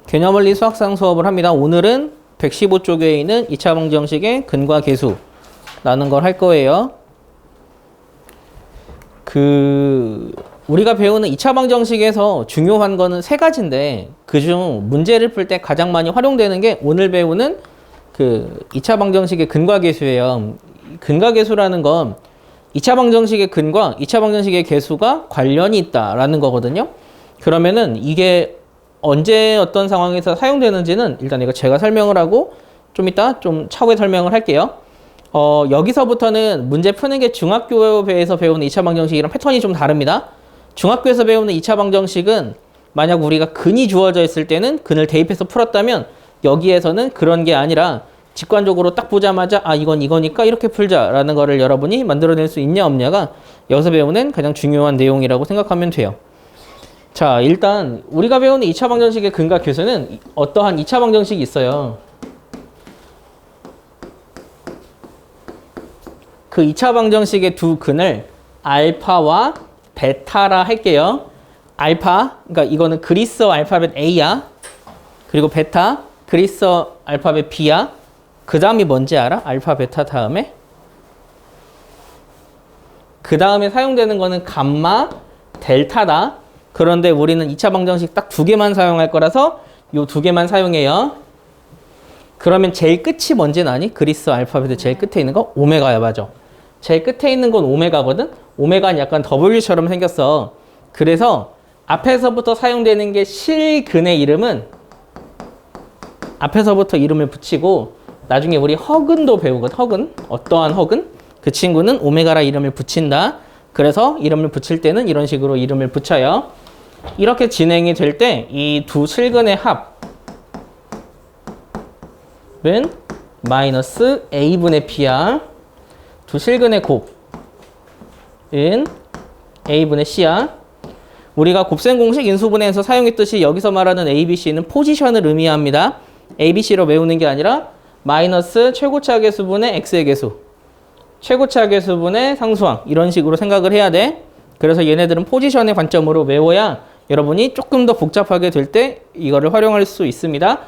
개념원리 수학상 수업을 합니다. 오늘은 115쪽에 있는 2차 방정식의 근과 계수라는 걸 할 거예요. 우리가 배우는 2차 방정식에서 중요한 거는 세 가지인데 그중 문제를 풀 때 가장 많이 활용되는 게 오늘 배우는 2차 방정식의 근과 계수예요. 근과 계수라는 건 2차 방정식의 근과 2차 방정식의 계수가 관련이 있다라는 거거든요. 그러면은 이게 언제 어떤 상황에서 사용되는지는 일단 이거 제가 설명을 하고 좀 이따 좀 차후에 설명을 할게요. 여기서부터는 문제 푸는 게 중학교에서 배우는 2차 방정식이랑 패턴이 좀 다릅니다. 중학교에서 배우는 2차 방정식은 만약 우리가 근이 주어져 있을 때는 근을 대입해서 풀었다면 여기에서는 그런 게 아니라 직관적으로 딱 보자마자 이건 이거니까 이렇게 풀자라는 거를 여러분이 만들어낼 수 있냐 없냐가 여기서 배우는 가장 중요한 내용이라고 생각하면 돼요. 자, 일단 우리가 배우는 2차 방정식의 근과 계수는 어떠한 2차 방정식이 있어요. 그 2차 방정식의 두 근을 알파와 베타라 할게요. 알파, 그러니까 이거는 그리스어 알파벳 A야. 그리고 베타, 그리스어 알파벳 B야. 그 다음이 뭔지 알아? 알파, 베타 다음에? 그 다음에 사용되는 거는 감마, 델타다. 그런데 우리는 2차 방정식 딱 두 개만 사용할 거라서 요 두 개만 사용해요. 그러면 제일 끝이 뭔지는 아니? 그리스 알파벳의 제일 끝에 있는 거? 오메가야, 맞아. 제일 끝에 있는 건 오메가거든? 오메가는 약간 W처럼 생겼어. 그래서 앞에서부터 사용되는 게 실근의 이름은 앞에서부터 이름을 붙이고 나중에 우리 허근도 배우거든. 허근. 어떠한 허근? 그 친구는 오메가라 이름을 붙인다. 그래서 이름을 붙일 때는 이런 식으로 이름을 붙여요. 이렇게 진행이 될 때 이 두 실근의 합은 마이너스 A분의 B야. 두 실근의 곱은 A분의 C야. 우리가 곱셈 공식 인수분해에서 사용했듯이 여기서 말하는 ABC는 포지션을 의미합니다. ABC로 외우는 게 아니라 마이너스 최고차 계수분의 X의 계수, 최고차 계수분의 상수항 이런 식으로 생각을 해야 돼. 그래서 얘네들은 포지션의 관점으로 외워야 여러분이 조금 더 복잡하게 될 때 이거를 활용할 수 있습니다.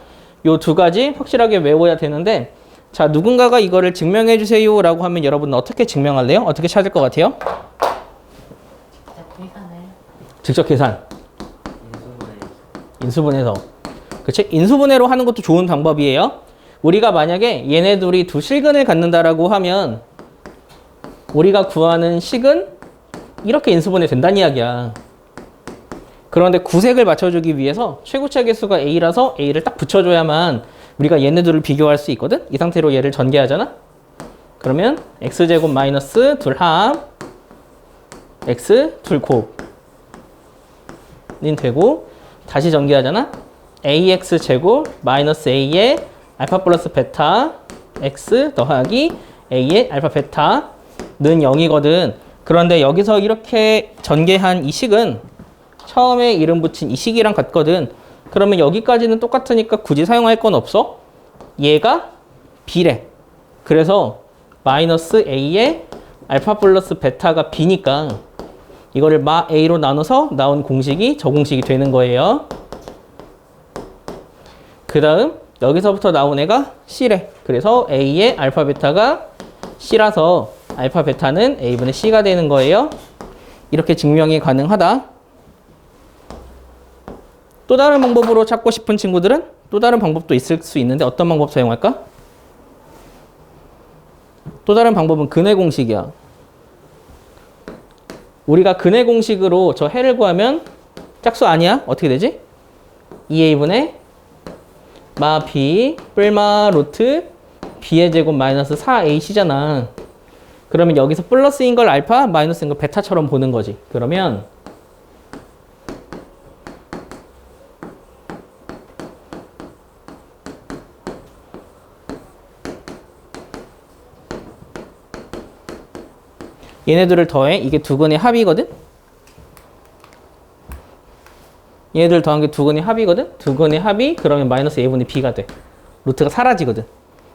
요 두 가지 확실하게 외워야 되는데 자, 누군가가 이거를 증명해 주세요 라고 하면 여러분은 어떻게 증명할래요? 어떻게 찾을 것 같아요? 직접 계산. 인수분해서. 그치? 인수분해로 하는 것도 좋은 방법이에요. 우리가 만약에 얘네 둘이 두 실근을 갖는다라고 하면 우리가 구하는 식은 이렇게 인수분해 된다는 이야기야. 그런데 구색을 맞춰주기 위해서 최고차 계수가 A라서 A를 딱 붙여줘야만 우리가 얘네들을 비교할 수 있거든? 이 상태로 얘를 전개하잖아? 그러면 X제곱 마이너스 둘 합 X 둘 곱는 되고 다시 전개하잖아? AX제곱 마이너스 A의 알파 플러스 베타 X 더하기 A의 알파 베타는 0이거든. 그런데 여기서 이렇게 전개한 이 식은 처음에 이름 붙인 이 식이랑 같거든. 그러면 여기까지는 똑같으니까 굳이 사용할 건 없어. 얘가 B래. 그래서 마이너스 A의 알파 플러스 베타가 B니까 이거를 마 A로 나눠서 나온 공식이 저 공식이 되는 거예요. 그 다음 여기서부터 나온 애가 C래. 그래서 A의 알파 베타가 C라서 알파 베타는 A분의 C가 되는 거예요. 이렇게 증명이 가능하다. 또 다른 방법으로 찾고 싶은 친구들은 또 다른 방법도 있을 수 있는데 어떤 방법 사용할까? 또 다른 방법은 근의 공식이야. 우리가 근의 공식으로 저 해를 구하면 짝수 아니야? 어떻게 되지? 2a분의 마 b 뿔마 루트 b의 제곱 마이너스 4ac잖아. 그러면 여기서 플러스인 걸 알파, 마이너스인 걸 베타처럼 보는 거지. 그러면 얘네들을 더해. 이게 두 근의 합이거든? 얘네들 더한 게 두 근의 합이거든? 두 근의 합이 그러면 마이너스 a분의 b가 돼. 루트가 사라지거든.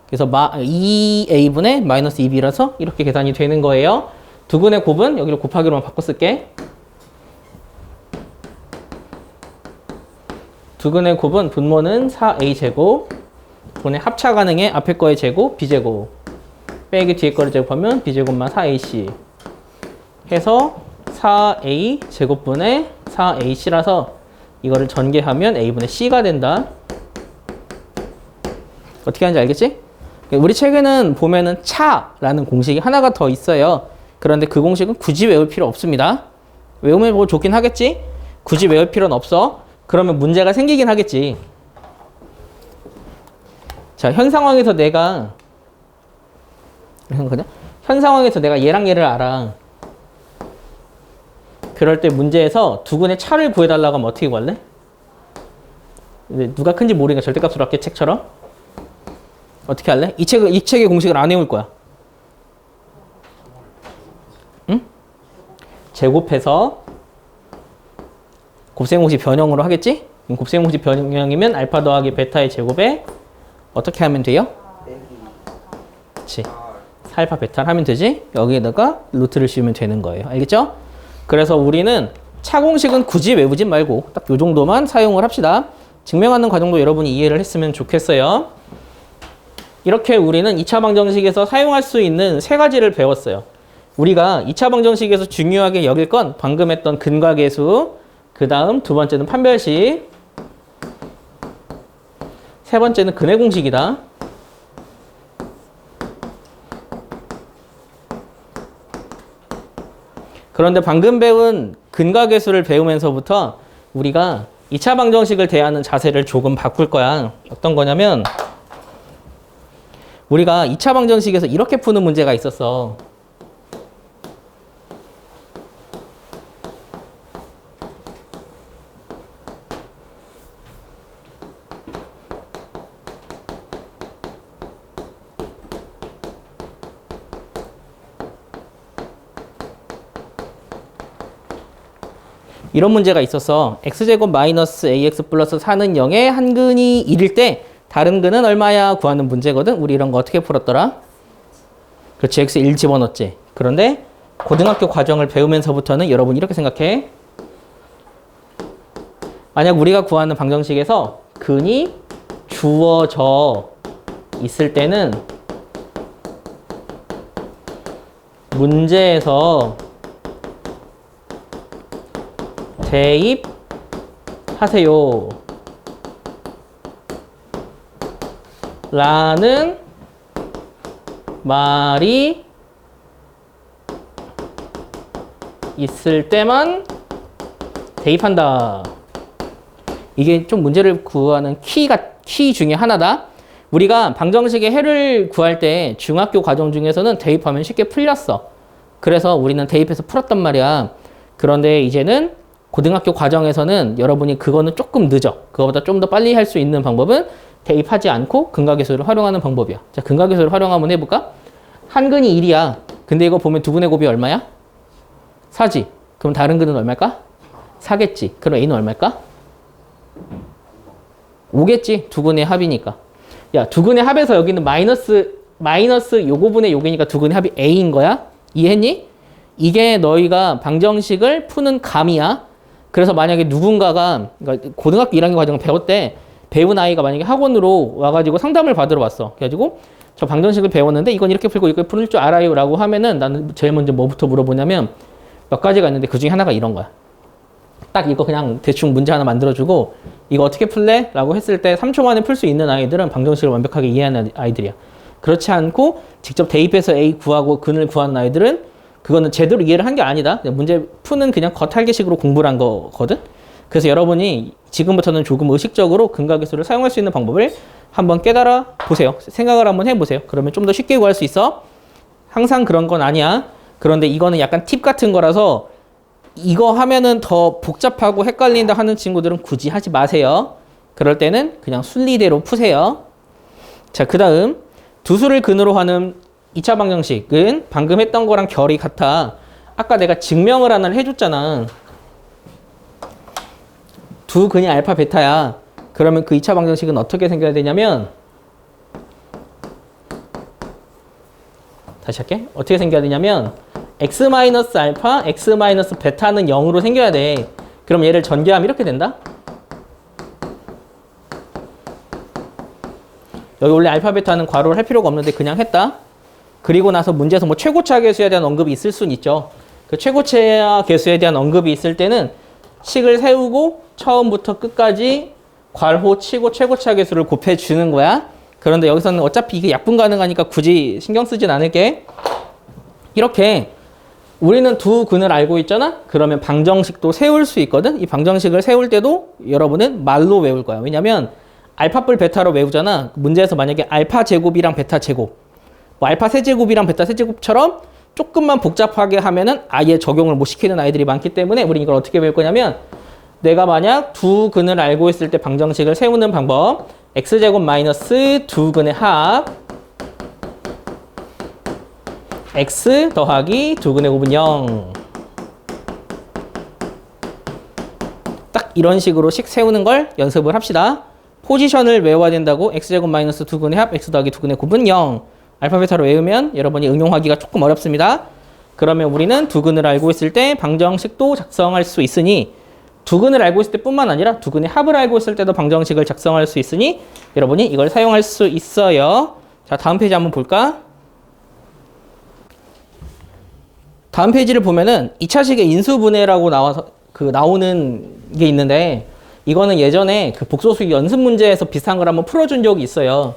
그래서 2a분의 마이너스 2b라서 이렇게 계산이 되는 거예요. 두 근의 곱은 여기를 곱하기로만 바꿔 쓸게. 두근의 곱은 분모는 4a 제곱 분의 합차 가능해 앞에 거의 제곱 b제곱 빼기 뒤에 거를 제곱하면 b제곱만 4ac 해서 4a 제곱분의 4ac라서 이거를 전개하면 a분의 c가 된다. 어떻게 하는지 알겠지? 우리 책에는 보면은 차라는 공식이 하나가 더 있어요. 그런데 그 공식은 굳이 외울 필요 없습니다. 외우면 뭐 좋긴 하겠지? 굳이 외울 필요는 없어. 그러면 문제가 생기긴 하겠지. 자, 현 상황에서 내가 얘랑 얘를 알아. 그럴 때 문제에서 두근의 차를 구해달라고 하면 어떻게 구할래? 누가 큰지 모르니까 절대값으로 할게, 책처럼. 어떻게 할래? 이 책의 공식을 안 외울 거야. 응? 제곱해서 곱셈 공식 변형으로 하겠지? 곱셈 공식 변형이면 알파 더하기 베타의 제곱에 어떻게 하면 돼요? 그렇지. 4알파 베타를 하면 되지? 여기에다가 루트를 씌우면 되는 거예요. 알겠죠? 그래서 우리는 차 공식은 굳이 외우지 말고 딱 요 정도만 사용을 합시다. 증명하는 과정도 여러분이 이해를 했으면 좋겠어요. 이렇게 우리는 2차 방정식에서 사용할 수 있는 세 가지를 배웠어요. 우리가 2차 방정식에서 중요하게 여길 건 방금 했던 근과계수, 그 다음 두 번째는 판별식, 세 번째는 근의 공식이다. 그런데 방금 배운 근과계수를 배우면서부터 우리가 2차 방정식을 대하는 자세를 조금 바꿀 거야. 어떤 거냐면 우리가 2차 방정식에서 이렇게 푸는 문제가 있었어. 이런 문제가 있었어. x제곱 마이너스 ax 플러스 4는 0에 한 근이 1일 때 다른 근은 얼마야 구하는 문제거든. 우리 이런 거 어떻게 풀었더라? 그렇지. x 1 집어넣었지. 그런데 고등학교 과정을 배우면서부터는 여러분 이렇게 생각해. 만약 우리가 구하는 방정식에서 근이 주어져 있을 때는 문제에서 대입하세요 라는 말이 있을 때만 대입한다. 이게 좀 문제를 구하는 키 중에 하나다. 우리가 방정식의 해를 구할 때 중학교 과정 중에서는 대입하면 쉽게 풀렸어. 그래서 우리는 대입해서 풀었단 말이야. 그런데 이제는 고등학교 과정에서는 여러분이 그거는 조금 늦어. 그거보다 좀 더 빨리 할 수 있는 방법은 대입하지 않고 근과계수를 활용하는 방법이야. 자, 근과계수를 활용하면 해볼까? 한 근이 1이야. 근데 이거 보면 두 근의 곱이 얼마야? 4지. 그럼 다른 근은 얼마일까? 4겠지. 그럼 A는 얼마일까? 5겠지. 두 근의 합이니까. 야, 두 근의 합에서 여기는 마이너스 요거분의 요기니까 두 근의 합이 A인 거야. 이해했니? 이게 너희가 방정식을 푸는 감이야. 그래서 만약에 누군가가 그러니까 고등학교 1학년 과정을 배웠대. 배운 아이가 만약에 학원으로 와가지고 상담을 받으러 왔어. 그래가지고 저 방정식을 배웠는데 이건 이렇게 풀고 이렇게 풀 줄 알아요 라고 하면은 나는 제일 먼저 뭐부터 물어보냐면 몇 가지가 있는데 그 중에 하나가 이런 거야. 딱 이거 그냥 대충 문제 하나 만들어주고 이거 어떻게 풀래? 라고 했을 때 3초 만에 풀 수 있는 아이들은 방정식을 완벽하게 이해하는 아이들이야. 그렇지 않고 직접 대입해서 A 구하고 근을 구하는 아이들은 그거는 제대로 이해를 한 게 아니다. 문제 푸는 그냥 겉핥기식으로 공부를 한 거거든. 그래서 여러분이 지금부터는 조금 의식적으로 근과계수를 사용할 수 있는 방법을 한번 깨달아 보세요. 생각을 한번 해보세요. 그러면 좀 더 쉽게 구할 수 있어. 항상 그런 건 아니야. 그런데 이거는 약간 팁 같은 거라서 이거 하면은 더 복잡하고 헷갈린다 하는 친구들은 굳이 하지 마세요. 그럴 때는 그냥 순리대로 푸세요. 자, 그 다음 두 수를 근으로 하는 2차 방정식은 방금 했던 거랑 결이 같아. 아까 내가 증명을 하나를 해줬잖아. 두 근이 알파 베타야. 그러면 그 2차 방정식은 어떻게 생겨야 되냐면 다시 할게. 어떻게 생겨야 되냐면 x-알파, x-베타는 0으로 생겨야 돼. 그럼 얘를 전개하면 이렇게 된다. 여기 원래 알파 베타는 괄호를 할 필요가 없는데 그냥 했다. 그리고 나서 문제에서 뭐 최고차 계수에 대한 언급이 있을 수는 있죠. 그 최고차 계수에 대한 언급이 있을 때는 식을 세우고 처음부터 끝까지 괄호 치고 최고차 계수를 곱해주는 거야. 그런데 여기서는 어차피 이게 약분 가능하니까 굳이 신경 쓰진 않을게. 이렇게 우리는 두 근을 알고 있잖아? 그러면 방정식도 세울 수 있거든? 이 방정식을 세울 때도 여러분은 말로 외울 거야. 왜냐면 알파 뿔 베타로 외우잖아. 문제에서 만약에 알파 제곱이랑 베타 제곱, 뭐 알파 세제곱이랑 베타 세제곱처럼 조금만 복잡하게 하면은 아예 적용을 못 시키는 아이들이 많기 때문에 우리 이걸 어떻게 배울 거냐면 내가 만약 두 근을 알고 있을 때 방정식을 세우는 방법, x제곱 마이너스 두 근의 합 x 더하기 두 근의 곱은 0. 딱 이런 식으로 식 세우는 걸 연습을 합시다. 포지션을 외워야 된다고 x제곱 마이너스 두 근의 합 x 더하기 두 근의 곱은 0. 알파벳으로 외우면 여러분이 응용하기가 조금 어렵습니다. 그러면 우리는 두 근을 알고 있을 때 방정식도 작성할 수 있으니 두 근을 알고 있을 때뿐만 아니라 두 근의 합을 알고 있을 때도 방정식을 작성할 수 있으니 여러분이 이걸 사용할 수 있어요. 자, 다음 페이지 한번 볼까? 다음 페이지를 보면은 2차식의 인수분해라고 나오는 게 있는데 이거는 예전에 그 복소수기 연습 문제에서 비슷한 걸 한번 풀어준 적이 있어요.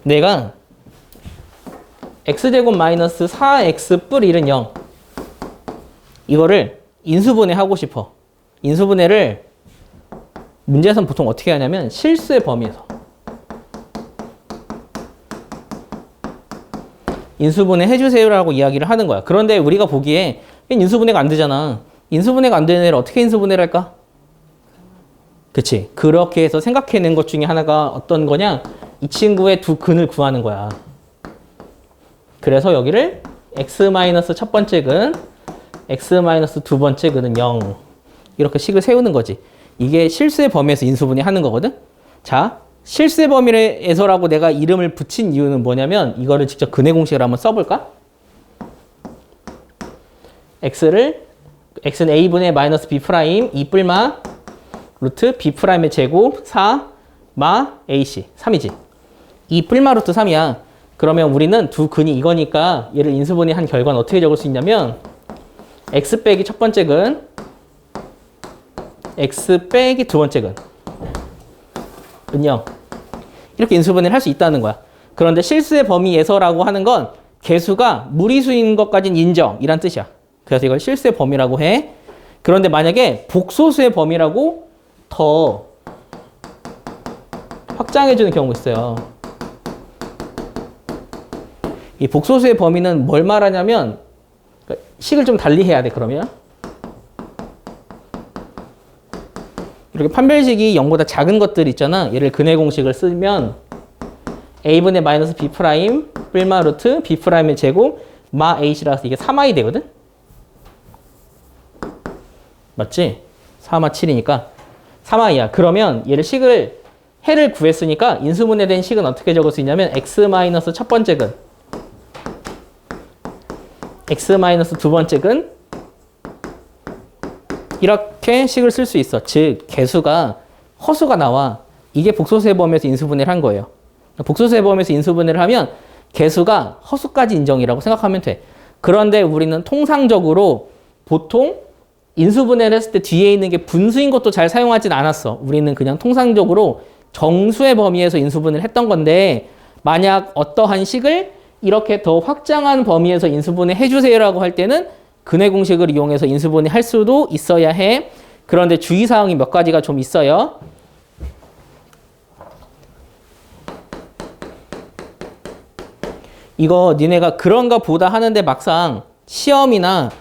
내가 x제곱 마이너스 4x 뿔 1은 0 이거를 인수분해 하고 싶어. 인수분해를 문제에서는 보통 어떻게 하냐면 실수의 범위에서 인수분해 해주세요라고 이야기를 하는 거야. 그런데 우리가 보기에 인수분해가 안 되잖아. 인수분해가 안 되는 애를 어떻게 인수분해를 할까? 그치? 그렇게 해서 생각해낸 것 중에 하나가 어떤 거냐? 이 친구의 두 근을 구하는 거야. 그래서 여기를 x 첫 번째 근, x 두 번째 근은 0 이렇게 식을 세우는 거지. 이게 실수의 범위에서 인수분해 하는 거거든. 자, 실수의 범위에서라고 내가 이름을 붙인 이유는 뭐냐면 이거를 직접 근해 공식을 한번 써볼까? x는 a분의 마이너스 b 프라임 2뿔마 루트 b 프라임의 제곱 4 마 ac 3이지. 2뿔마 루트 3이야. 그러면 우리는 두 근이 이거니까 얘를 인수분해 한 결과는 어떻게 적을 수 있냐면 x 빼기 첫 번째 근 x 빼기 두 번째 근은 0 이렇게 인수분해를 할 수 있다는 거야. 그런데 실수의 범위에서라고 하는 건 개수가 무리수인 것까지는 인정이란 뜻이야. 그래서 이걸 실수의 범위라고 해. 그런데 만약에 복소수의 범위라고 더 확장해주는 경우가 있어요. 이 복소수의 범위는 뭘 말하냐면 식을 좀 달리 해야 돼. 그러면 이렇게 판별식이 0보다 작은 것들 있잖아. 얘를 근해 공식을 쓰면 a분의 마이너스 b 프라임 뿔마 루트 b 프라임의 제곱 마 a라서 이게 3i 되거든. 맞지? 4마 7이니까 3i야. 그러면 얘를 해를 구했으니까 인수분해된 식은 어떻게 적을 수 있냐면 x 첫 번째 근 x 두 번째 근 이렇게 식을 쓸 수 있어. 즉 개수가 허수가 나와. 이게 복소수의 범위에서 인수분해를 한 거예요. 복소수의 범위에서 인수분해를 하면 개수가 허수까지 인정이라고 생각하면 돼. 그런데 우리는 통상적으로 보통 인수분해를 했을 때 뒤에 있는 게 분수인 것도 잘 사용하진 않았어. 우리는 그냥 통상적으로 정수의 범위에서 인수분해를 했던 건데 만약 어떠한 식을 이렇게 더 확장한 범위에서 인수분해 해주세요라고 할 때는 근해 공식을 이용해서 인수분해 할 수도 있어야 해. 그런데 주의사항이 몇 가지가 좀 있어요. 이거 니네가 그런가 보다 하는데 막상 시험이나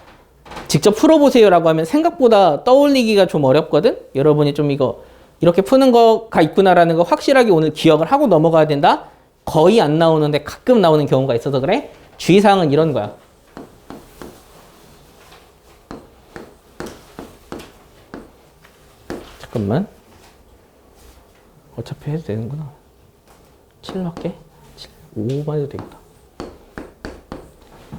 직접 풀어보세요라고 하면 생각보다 떠올리기가 좀 어렵거든? 여러분이 좀 이거 이렇게 푸는 거가 있구나라는 거 확실하게 오늘 기억을 하고 넘어가야 된다? 거의 안 나오는데 가끔 나오는 경우가 있어서 그래? 주의사항은 이런 거야. 잠깐만. 어차피 해도 되는구나. 7 할게. 5만 해도 되겠다.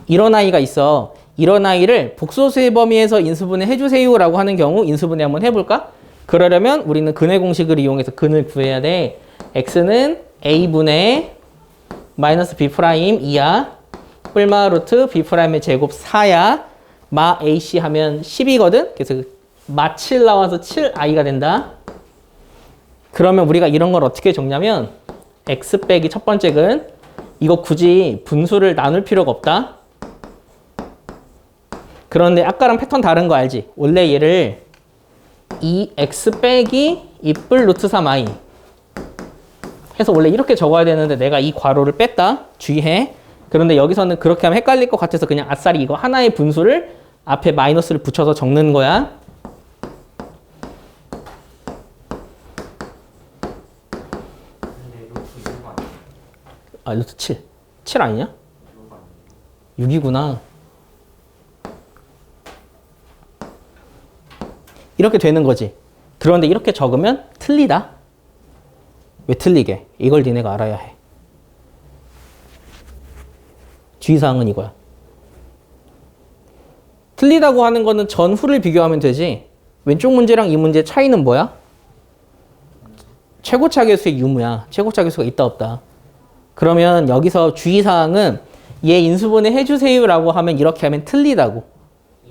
이런 아이가 있어. 이런 아이를 복소수의 범위에서 인수분해 해주세요라고 하는 경우 인수분해 한번 해볼까? 그러려면 우리는 근해 공식을 이용해서 근을 구해야 돼. x는 a분의 마이너스 b 프라임 2야. 뿔마 루트 b 프라임의 제곱 4야. 마 ac 하면 10이거든. 그래서 마 7 나와서 7i가 된다. 그러면 우리가 이런 걸 어떻게 적냐면 x 빼기 첫 번째 근 이거 굳이 분수를 나눌 필요가 없다. 그런데 아까랑 패턴 다른 거 알지? 원래 얘를 2x 빼기 2뿔 루트 3i 해서 원래 이렇게 적어야 되는데 내가 이 괄호를 뺐다. 주의해. 그런데 여기서는 그렇게 하면 헷갈릴 것 같아서 그냥 아싸리 이거 하나의 분수를 앞에 마이너스를 붙여서 적는 거야. 아, 루트 7. 7 아니냐? 6이구나. 이렇게 되는 거지. 그런데 이렇게 적으면 틀리다. 왜 틀리게? 이걸 니네가 알아야 해. 주의사항은 이거야. 틀리다고 하는 거는 전후를 비교하면 되지. 왼쪽 문제랑 이 문제의 차이는 뭐야? 최고차 계수의 유무야. 최고차 계수가 있다 없다. 그러면 여기서 주의사항은 얘 인수분해 해주세요라고 하면 이렇게 하면 틀리다고.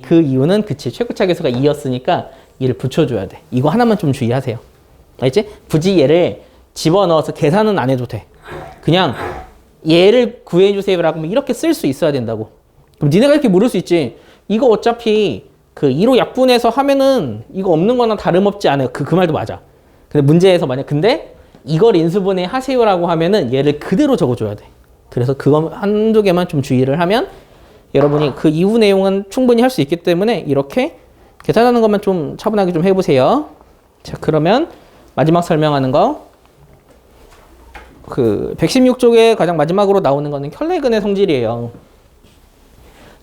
그 이유는 그치. 최고차 계수가 2였으니까 얘를 붙여줘야 돼. 이거 하나만 좀 주의하세요. 알지? 굳이 얘를 집어넣어서 계산은 안 해도 돼. 그냥 얘를 구해주세요라고 하면 이렇게 쓸 수 있어야 된다고. 그럼 니네가 이렇게 물을 수 있지. 이거 어차피 그 2로 약분해서 하면은 이거 없는 거나 다름없지 않아요. 그 말도 맞아. 근데 문제에서 근데 이걸 인수분해 하세요라고 하면은 얘를 그대로 적어줘야 돼. 그래서 그거 한두 개만 좀 주의를 하면 여러분이 그 이후 내용은 충분히 할 수 있기 때문에 이렇게 계산하는 것만 좀 차분하게 좀 해보세요. 자, 그러면 마지막 설명하는 거. 그 116쪽에 가장 마지막으로 나오는 거는 혈내근의 성질이에요.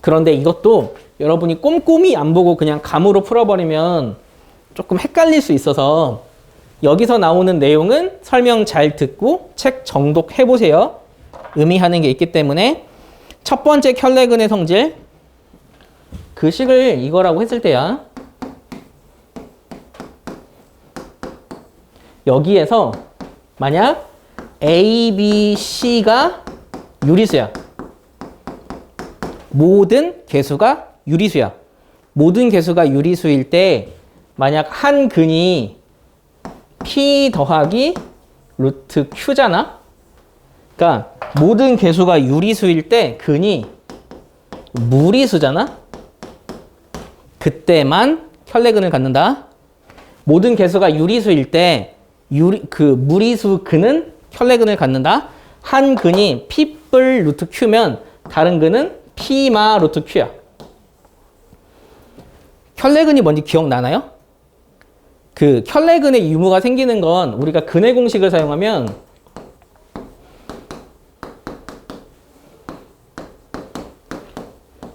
그런데 이것도 여러분이 꼼꼼히 안 보고 그냥 감으로 풀어버리면 조금 헷갈릴 수 있어서 여기서 나오는 내용은 설명 잘 듣고 책 정독해 보세요. 의미하는 게 있기 때문에 첫 번째 혈내근의 성질 그 식을 이거라고 했을 때야. 여기에서 만약 A, B, C가 유리수야. 모든 개수가 유리수야. 모든 개수가 유리수일 때 만약 한 근이 P 더하기 루트 Q잖아. 그러니까 모든 개수가 유리수일 때 근이 무리수잖아. 그때만 혈내근을 갖는다. 모든 개수가 유리수일 때 그 무리수 근은 혈내근을 갖는다. 한 근이 P뿔 루트 Q면 다른 근은 P마 루트 Q야. 혈내근이 뭔지 기억나나요? 그 혈내근의 유무가 생기는 건 우리가 근의 공식을 사용하면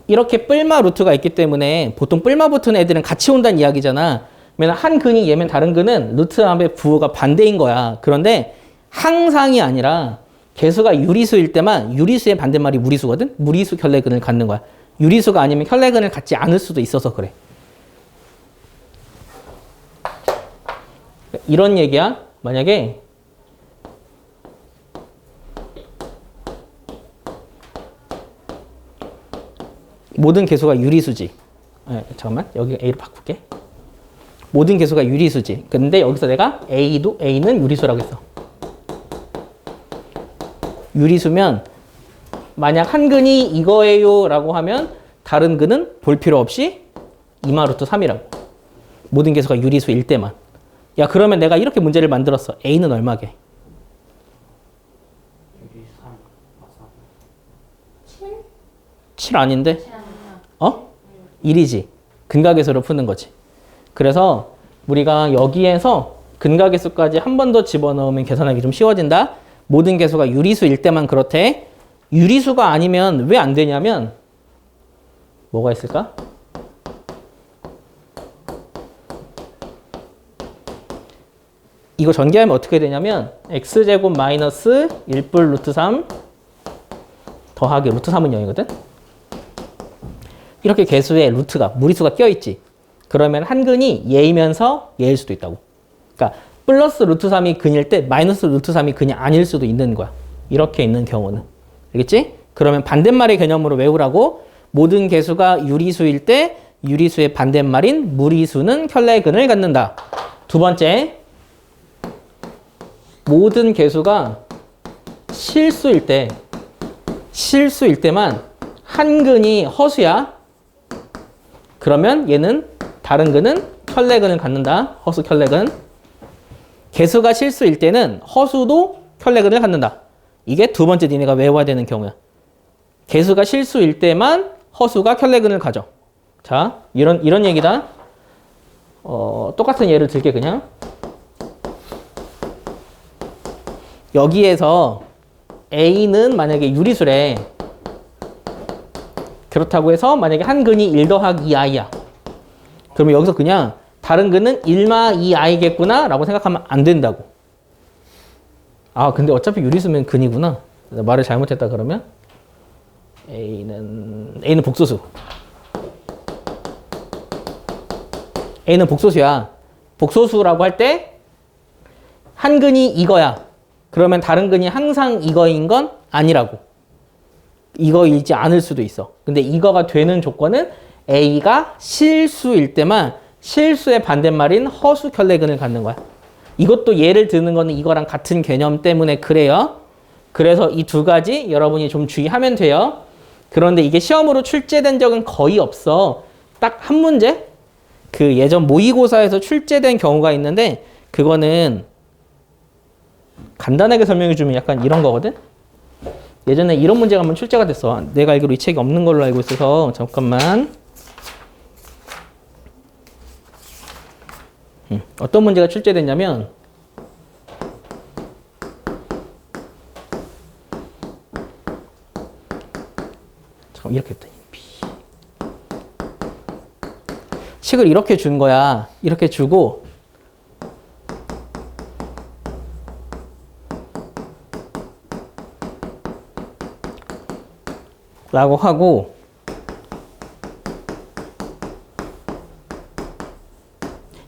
이렇게 뿔마 루트가 있기 때문에 보통 뿔마 붙은 애들은 같이 온다는 이야기잖아. 왜냐면 한 근이 얘면 다른 근은 루트 앞에 부호가 반대인 거야. 그런데 항상이 아니라 개수가 유리수일 때만 유리수의 반대말이 무리수거든? 무리수 혈내근을 갖는 거야. 유리수가 아니면 혈내근을 갖지 않을 수도 있어서 그래. 이런 얘기야. 만약에 모든 개수가 유리수지. 잠깐만. 여기 A로 바꿀게. 모든 개수가 유리수지. 근데 여기서 내가 A는 유리수라고 했어. 유리수면 만약 한 근이 이거예요 라고 하면 다른 근은 볼 필요 없이 2마 루트 3이라고. 모든 개수가 유리수일 때만. 야, 그러면 내가 이렇게 문제를 만들었어. A는 얼마게? 7 아닌데? 1이지. 근각계수로 푸는 거지. 그래서 우리가 여기에서 근각계수까지 한 번 더 집어넣으면 계산하기 좀 쉬워진다. 모든 개수가 유리수일 때만 그렇대. 유리수가 아니면 왜 안 되냐면 뭐가 있을까? 이거 전개하면 어떻게 되냐면 x제곱 마이너스 1뿔 루트 3 더하기 루트 3은 0이거든? 이렇게 개수에 루트가, 무리수가 껴있지. 그러면 한 근이 얘이면서 얘일 수도 있다고. 그러니까 플러스 루트 3이 근일 때 마이너스 루트 3이 근이 아닐 수도 있는 거야. 이렇게 있는 경우는. 알겠지? 그러면 반대말의 개념으로 외우라고. 모든 개수가 유리수일 때 유리수의 반대말인 무리수는 켤레근을 갖는다. 두 번째, 모든 개수가 실수일 때만 한 근이 허수야. 그러면 얘는 다른 근은 켤레근을 갖는다. 허수 켤레근. 개수가 실수일 때는 허수도 켤레근을 갖는다. 이게 두 번째 니네가 외워야 되는 경우야. 개수가 실수일 때만 허수가 켤레근을 가져. 자, 이런 얘기다. 똑같은 예를 들게 그냥. 여기에서 A는 만약에 유리수래. 그렇다고 해서 만약에 한 근이 1 더하기 2i야. 그러면 여기서 그냥 다른 근은 1마 2i겠구나 라고 생각하면 안 된다고. 아, 근데 어차피 유리수면 근이구나. 말을 잘못했다 그러면 A는 복소수. A는 복소수야. 복소수라고 할 때 한 근이 이거야. 그러면 다른 근이 항상 이거인 건 아니라고. 이거이지 않을 수도 있어. 근데 이거가 되는 조건은 A가 실수일 때만 실수의 반대말인 허수 켤레근을 갖는 거야. 이것도 예를 드는 거는 이거랑 같은 개념 때문에 그래요. 그래서 이 두 가지 여러분이 좀 주의하면 돼요. 그런데 이게 시험으로 출제된 적은 거의 없어. 딱 한 문제? 그 예전 모의고사에서 출제된 경우가 있는데 그거는 간단하게 설명해 주면 약간 이런 거거든? 예전에 이런 문제가 한번 출제가 됐어. 내가 알기로 이 책이 없는 걸로 알고 있어서 잠깐만. 어떤 문제가 출제됐냐면 잠깐 이렇게 했더니 식을 이렇게 준 거야. 이렇게 주고 라고 하고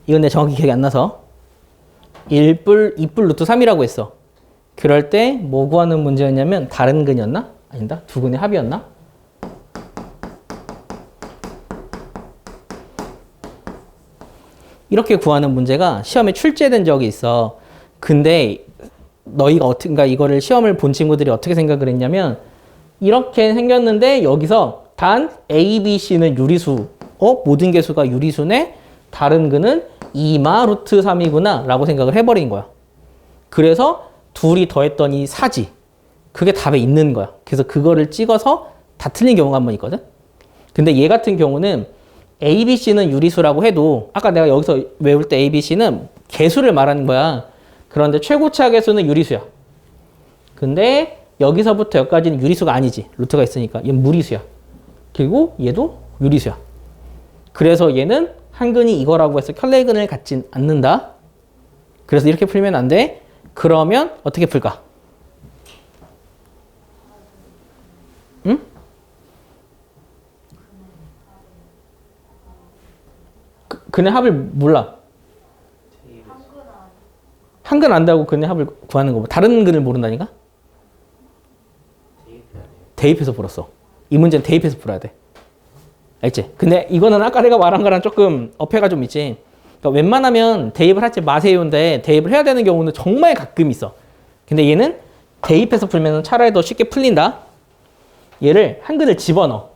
이건 내 정확히 기억이 안 나서 1뿔, 2뿔 루트 3이라고 했어. 그럴 때 뭐 구하는 문제였냐면 다른 근이었나? 아니다. 두 근의 합이었나? 이렇게 구하는 문제가 시험에 출제된 적이 있어. 근데 너희가 그러니까 이거를 시험을 본 친구들이 어떻게 생각을 했냐면 이렇게 생겼는데 여기서 단 A, B, C는 유리수, 모든 개수가 유리수네 다른 근은 2마 루트 3이구나 라고 생각을 해버린 거야. 그래서 둘이 더했더니 4지. 그게 답에 있는 거야. 그래서 그거를 찍어서 다 틀린 경우가 한 번 있거든. 근데 얘 같은 경우는 A, B, C는 유리수라고 해도 아까 내가 여기서 외울 때 A, B, C는 개수를 말하는 거야. 그런데 최고차 개수는 유리수야. 근데 여기서부터 여기까지는 유리수가 아니지. 루트가 있으니까. 얘는 무리수야. 그리고 얘도 유리수야. 그래서 얘는 한 근이 이거라고 해서 켤레근을 갖진 않는다. 그래서 이렇게 풀면 안 돼. 그러면 어떻게 풀까? 응? 근의 합을 몰라. 한 근 안다고 근의 합을 구하는 거. 다른 근을 모른다니까? 대입해서 풀었어. 이 문제는 대입해서 풀어야 돼. 알지? 근데 이거는 아까 내가 말한 거랑 조금 어폐가 좀 있지. 그러니까 웬만하면 대입을 하지 마세요인데 대입을 해야 되는 경우는 정말 가끔 있어. 근데 얘는 대입해서 풀면 차라리 더 쉽게 풀린다. 얘를 한 근을 집어넣어.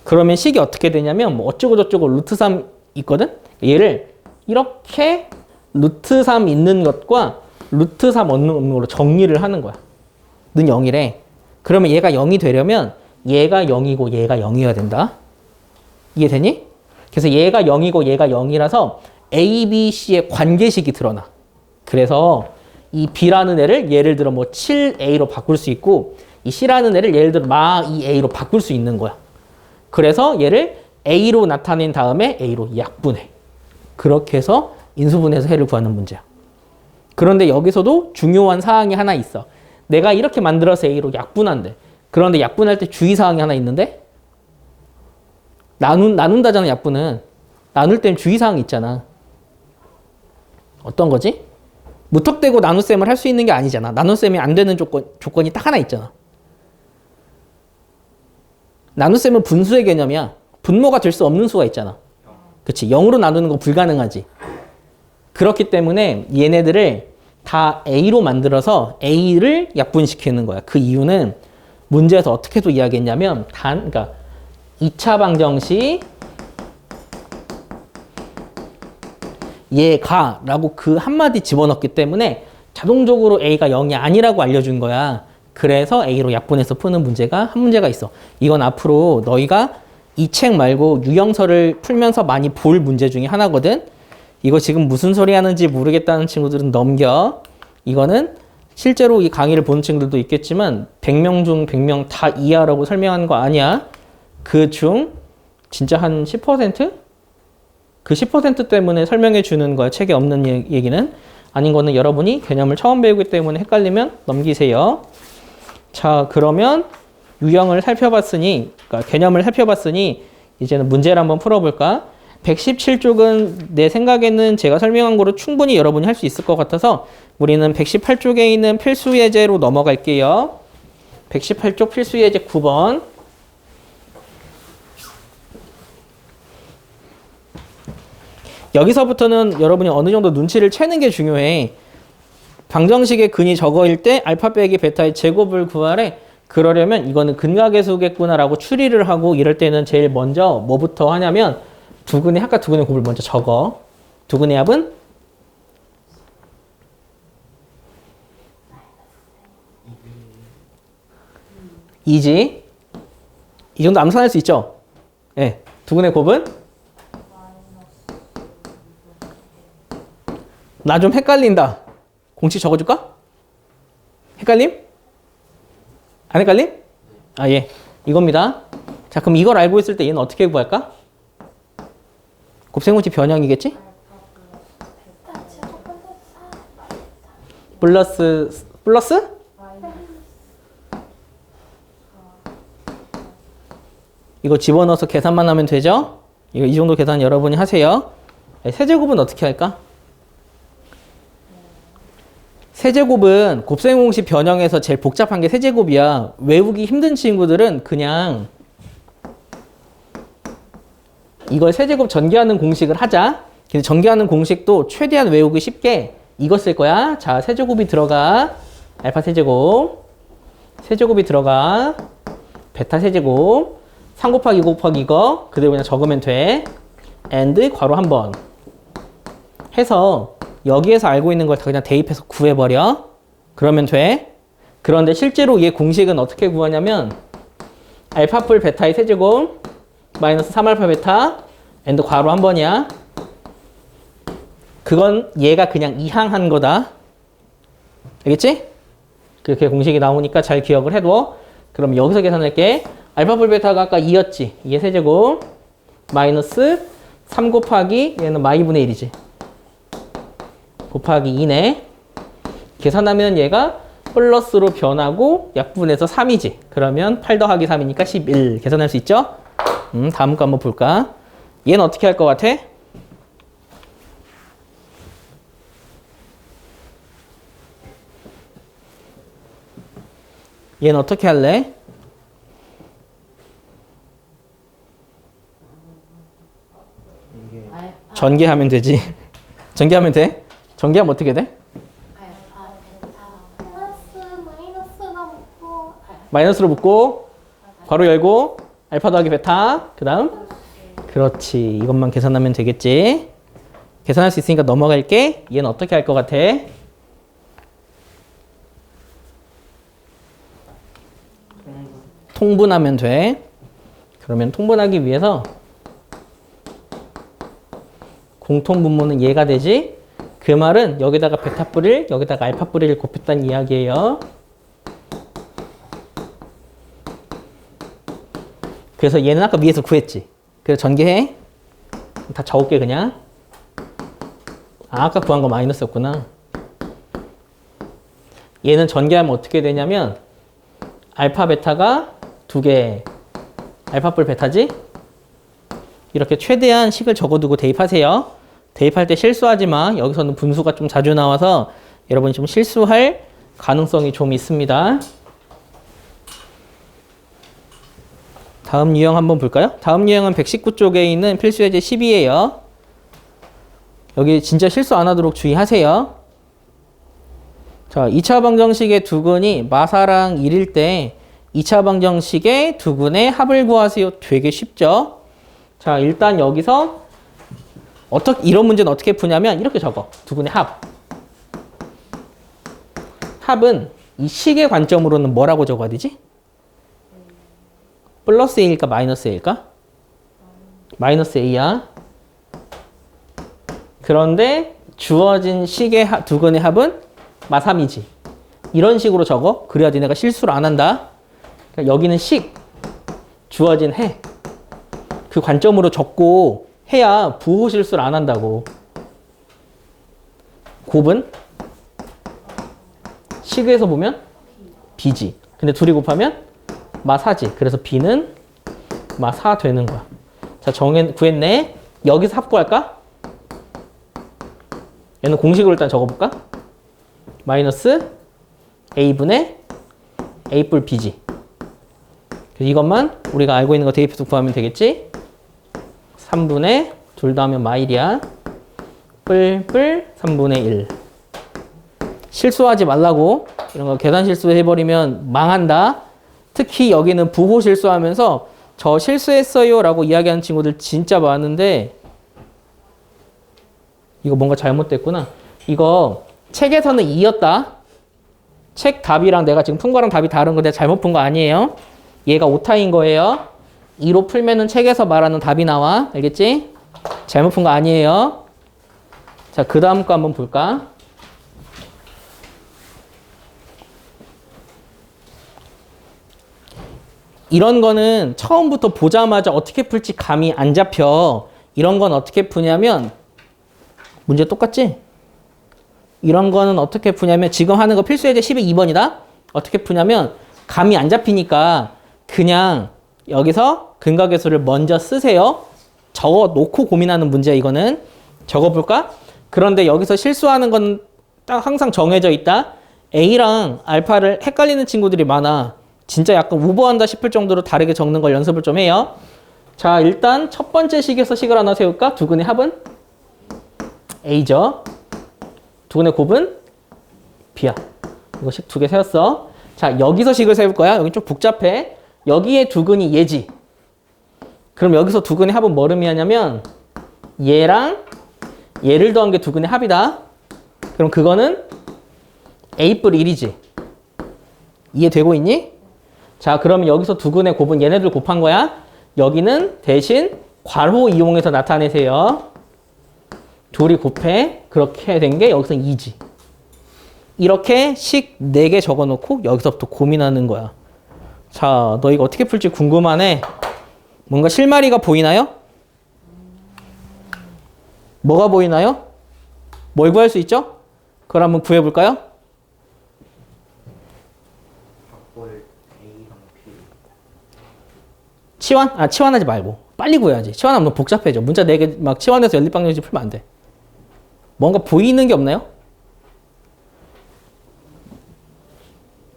그러면 식이 어떻게 되냐면 뭐 어쩌고 저쩌고 루트 3 있거든? 얘를 이렇게 루트 3 있는 것과 루트 3 없는 걸로 정리를 하는 거야. 는 0이래. 그러면 얘가 0이 되려면 얘가 0이고 얘가 0이어야 된다. 이해되니? 그래서 얘가 0이고 얘가 0이라서 A, B, C의 관계식이 드러나. 그래서 이 B라는 애를 예를 들어 뭐 7A로 바꿀 수 있고 이 C라는 애를 예를 들어 마 2A로 바꿀 수 있는 거야. 그래서 얘를 A로 나타낸 다음에 A로 약분해. 그렇게 해서 인수분해서 해를 구하는 문제야. 그런데 여기서도 중요한 사항이 하나 있어. 내가 이렇게 만들어서 A로 약분한대. 그런데 약분할 때 주의사항이 하나 있는데 나눈다잖아. 약분은 나눌 땐 주의사항이 있잖아. 어떤 거지? 무턱대고 나눗셈을 할 수 있는 게 아니잖아. 나눗셈이 안 되는 조건이 딱 하나 있잖아. 나눗셈은 분수의 개념이야. 분모가 될 수 없는 수가 있잖아. 그치? 0으로 나누는 거 불가능하지. 그렇기 때문에 얘네들을 다 A로 만들어서 A를 약분시키는 거야. 그 이유는 문제에서 어떻게도 이야기했냐면 그러니까 2차 방정식 얘가 라고 그 한마디 집어넣기 때문에 자동적으로 A가 0이 아니라고 알려준 거야. 그래서 A로 약분해서 푸는 문제가 한 문제가 있어. 이건 앞으로 너희가 이 책 말고 유형설을 풀면서 많이 볼 문제 중에 하나거든. 이거 지금 무슨 소리 하는지 모르겠다는 친구들은 넘겨. 이거는 실제로 이 강의를 보는 친구들도 있겠지만 100명 중 100명 다 이해하라고 설명하는 거 아니야. 그 중 진짜 한 10%? 그 10% 때문에 설명해 주는 거야. 책에 없는 얘기는. 아닌 거는 여러분이 개념을 처음 배우기 때문에 헷갈리면 넘기세요. 자, 그러면 유형을 살펴봤으니, 그러니까 개념을 살펴봤으니 이제는 문제를 한번 풀어볼까? 117쪽은 내 생각에는 제가 설명한 거로 충분히 여러분이 할 수 있을 것 같아서 우리는 118쪽에 있는 필수 예제로 넘어갈게요. 118쪽 필수 예제 9번. 여기서부터는 여러분이 어느 정도 눈치를 채는 게 중요해. 방정식의 근이 저거일 때 알파 빼기 베타의 제곱을 구하래. 그러려면 이거는 근각계수겠구나라고 추리를 하고 이럴 때는 제일 먼저 뭐부터 하냐면 아까 두근의 곱을 먼저 적어. 두근의 합은? 2지. 이 정도 암산할 수 있죠? 예. 네. 두근의 곱은? 나 좀 헷갈린다. 공식 적어줄까? 헷갈림? 안 헷갈림? 아, 예. 이겁니다. 자, 그럼 이걸 알고 있을 때 얘는 어떻게 구할까? 곱셈공식 변형이겠지? 플러스? 이거 집어넣어서 계산만 하면 되죠? 이거 이 정도 계산 여러분이 하세요. 세제곱은 어떻게 할까? 세제곱은 곱셈공식 변형에서 제일 복잡한 게 세제곱이야. 외우기 힘든 친구들은 그냥 이걸 세제곱 전개하는 공식을 하자. 근데 전개하는 공식도 최대한 외우기 쉽게 이거 쓸 거야. 자, 세제곱이 들어가. 알파 세제곱. 세제곱이 들어가. 베타 세제곱. 3 곱하기 2 곱하기 이거. 그대로 그냥 적으면 돼. and 괄호 한 번. 해서 여기에서 알고 있는 걸 다 그냥 대입해서 구해버려. 그러면 돼. 그런데 실제로 얘 공식은 어떻게 구하냐면 알파 풀 베타의 세제곱 마이너스 3알파 베타 and 괄호 한 번이야. 그건 얘가 그냥 이항한 거다. 알겠지? 그렇게 공식이 나오니까 잘 기억을 해둬. 그럼 여기서 계산할게. 알파 풀 베타가 아까 2였지. 이게 세제곱 마이너스 3 곱하기 얘는 마이분의 1이지. 곱하기 2네. 계산하면 얘가 플러스로 변하고 약분해서 3이지. 그러면 8 더하기 3이니까 11. 계산할 수 있죠? 다음 거 한번 볼까? 얘는 어떻게 할 것 같아? 얘는 어떻게 할래? 전개하면 되지. 전개하면 돼? 전개하면 어떻게 돼? 마이너스로 묶고 괄호 열고 알파 더하기 베타 그 다음 그렇지. 이것만 계산하면 되겠지. 계산할 수 있으니까 넘어갈게. 얘는 어떻게 할 것 같아? 통분하면 돼. 그러면 통분하기 위해서 공통분모는 얘가 되지. 그 말은 여기다가 베타 뿌리를 여기다가 알파 뿌리를 곱했다는 이야기예요. 그래서 얘는 아까 위에서 구했지. 그래서 전개해. 다 적을게 그냥. 아까 구한 거 마이너스였구나. 얘는 전개하면 어떻게 되냐면 알파 베타가 2개. 알파 뿔 베타지? 이렇게 최대한 식을 적어두고 대입하세요. 대입할 때 실수하지 마. 여기서는 분수가 좀 자주 나와서 여러분이 좀 실수할 가능성이 좀 있습니다. 다음 유형 한번 볼까요? 다음 유형은 119쪽에 있는 필수예제 12예요. 여기 진짜 실수 안 하도록 주의하세요. 자, 2차 방정식의 두근이 마사랑 1일 때 2차 방정식의 두근의 합을 구하세요. 되게 쉽죠? 자, 일단 여기서 이런 문제는 어떻게 푸냐면 이렇게 적어. 두근의 합. 합은 이 식의 관점으로는 뭐라고 적어야 되지? 플러스 A일까 마이너스 A일까? 마이너스 A야. 그런데 주어진 식의 두근의 합은 마3이지. 이런 식으로 적어. 그래야 니네가 실수를 안 한다. 그러니까 여기는 식, 주어진 해. 그 관점으로 적고 해야 부호 실수를 안 한다고. 곱은 식에서 보면 B지. 근데 둘이 곱하면 마4지. 그래서 B는 마4 되는 거야. 자, 구했네. 여기서 합 구할까? 얘는 공식으로 일단 적어볼까? 마이너스 A분의 A 뿔 B지. 이것만 우리가 알고 있는 거 대입해서 구하면 되겠지? 3분의 둘 다 하면 마일이야. 뿔 3분의 1. 실수하지 말라고. 이런 거 계산 실수해버리면 망한다. 특히 여기는 부호 실수하면서 저 실수했어요 라고 이야기하는 친구들 진짜 많은데 이거 뭔가 잘못됐구나. 이거 책에서는 2였다. 책 답이랑 내가 지금 푼 거랑 답이 다른 거 내가 잘못 푼 거 아니에요. 얘가 오타인 거예요. 2로 풀면은 책에서 말하는 답이 나와. 알겠지? 잘못 푼 거 아니에요. 자, 그 다음 거 한번 볼까? 이런 거는 처음부터 보자마자 어떻게 풀지 감이 안 잡혀. 이런 건 어떻게 푸냐면 문제 똑같지? 이런 거는 어떻게 푸냐면 지금 하는 거 필수예제 12번이다. 어떻게 푸냐면 감이 안 잡히니까 그냥 여기서 근각계수를 먼저 쓰세요. 적어 놓고 고민하는 문제야 이거는. 적어볼까? 그런데 여기서 실수하는 건 딱 항상 정해져 있다. A랑 알파를 헷갈리는 친구들이 많아. 진짜 약간 우버한다 싶을 정도로 다르게 적는 걸 연습을 좀 해요. 자, 일단 첫 번째 식에서 식을 하나 세울까? 두근의 합은 A죠. 두근의 곱은 B야. 이거 식 두 개 세웠어. 자, 여기서 식을 세울 거야. 여기 좀 복잡해. 여기에 두근이 얘지. 그럼 여기서 두근의 합은 뭐를 의미하냐면 얘랑 얘를 더한 게 두근의 합이다. 그럼 그거는 A 뿔 1이지. 이해되고 있니? 자, 그러면 여기서 두근의 곱은 얘네들 곱한 거야. 여기는 대신 괄호 이용해서 나타내세요. 둘이 곱해. 그렇게 된 게 여기서 2지. 이렇게 식 4개 적어놓고 여기서부터 고민하는 거야. 자, 너 이거 어떻게 풀지 궁금하네. 뭔가 실마리가 보이나요? 뭐가 보이나요? 뭘 구할 수 있죠? 그걸 한번 구해볼까요? 치환? 치환하지 말고 빨리 구해야지. 치환하면 너무 복잡해져. 문자 4개 막 치환해서 연립방정식 풀면 안 돼. 뭔가 보이는 게 없나요?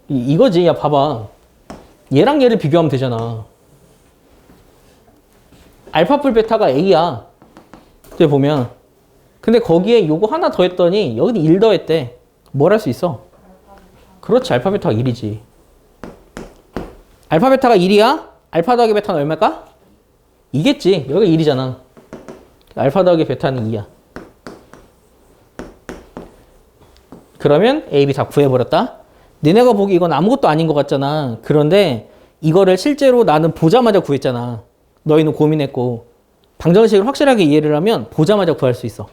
이거지. 야, 봐봐. 얘랑 얘를 비교하면 되잖아. 알파 뿔 베타가 A야. 이제 보면. 근데 거기에 요거 하나 더 했더니 여기는 1 더했대. 뭘 할 수 있어? 그렇지. 알파 베타가 1이지. 알파 베타가 1이야? 알파 더하기 베타는 얼마일까? 2겠지. 여기가 1이잖아. 알파 더하기 베타는 2야. 그러면 A, B 다 구해버렸다. 니네가 보기 이건 아무것도 아닌 것 같잖아. 그런데 이거를 실제로 나는 보자마자 구했잖아. 너희는 고민했고. 방정식을 확실하게 이해를 하면 보자마자 구할 수 있어.